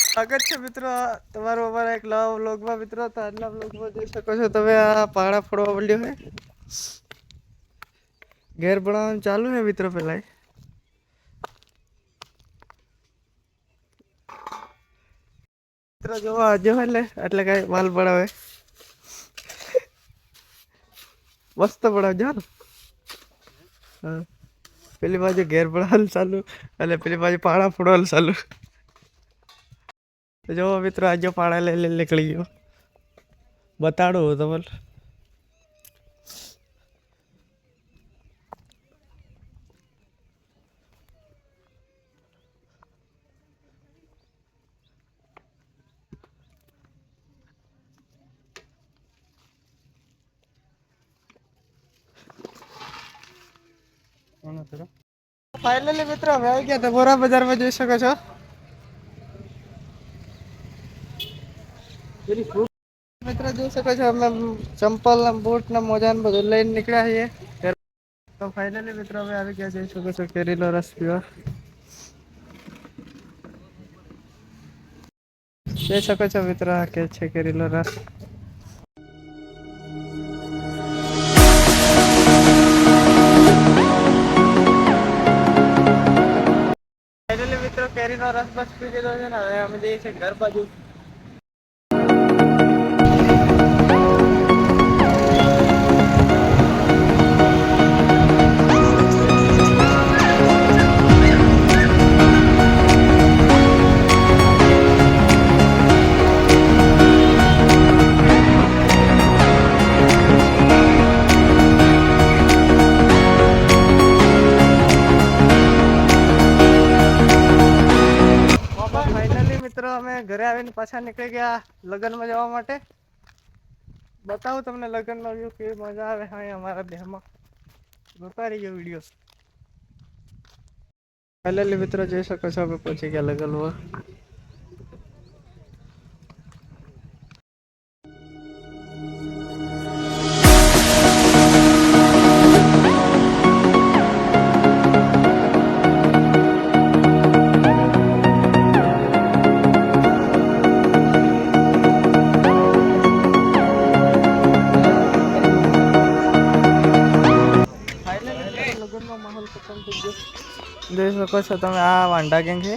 સ્વાગત છે મિત્રો તમારું અમારા એક નવા વ્લોગમાં મિત્રો. તો આજના વ્લોગમાં જોઈ શકો છો તમે આ પાડા ફોડવા મળ્યો હે. ઘેર બનાવવાનું ચાલુ હે મિત્રો પેલા મિત્રો જોવા જો એટલે કઈ માલ બનાવે મસ્ત બનાવજો ને. હા પેલી બાજુ ઘેર બનાવવાનું ચાલુ અને પેલી બાજુ પાડા ફોડવાનું ચાલુ. જો મિત્રો આજે પાડા લઈ નીકળી ગયો બતાડું તમને. ફાઇનલી મિત્રો હવે આવી ગયા ધબોરા બજારમાં જોઈ શકો છો. મિત્રો જોઈ શકો છો અમે ચંપલ બૂટ ને મોજા ને બધું લઈને નીકળ્યા છીએ. તો ફાઇનલી મિત્રો હવે આવી ગયા જોઈ શકો છો કેરીનો રસ પીવા. જોઈ શકો છો મિત્રો આ કે છે કેરીનો રસ. ફાઇનલી મિત્રો કેરીનો રસ બસ પી લીધો છે ને હવે અમે જઈએ છીએ ઘર બાજુ. મિત્રો અમે ઘરે આવીને પાછા નીકળી ગયા લગ્નમાં જવા માટે. બતાવું તમને લગ્નનો વ્યૂ કેવી મજા આવે હા અમારા દેહમાં. જોતા રહીજો વિડીયો. ફાઇનલી મિત્રો જોઈ શકો છો અમે પહોંચી ગયા લગ્નમાં. લગ્નનો માહોલ પસંદ થઈ ગયો જોઈ શકો છો તમે. આ વાંડા ગેંગ છે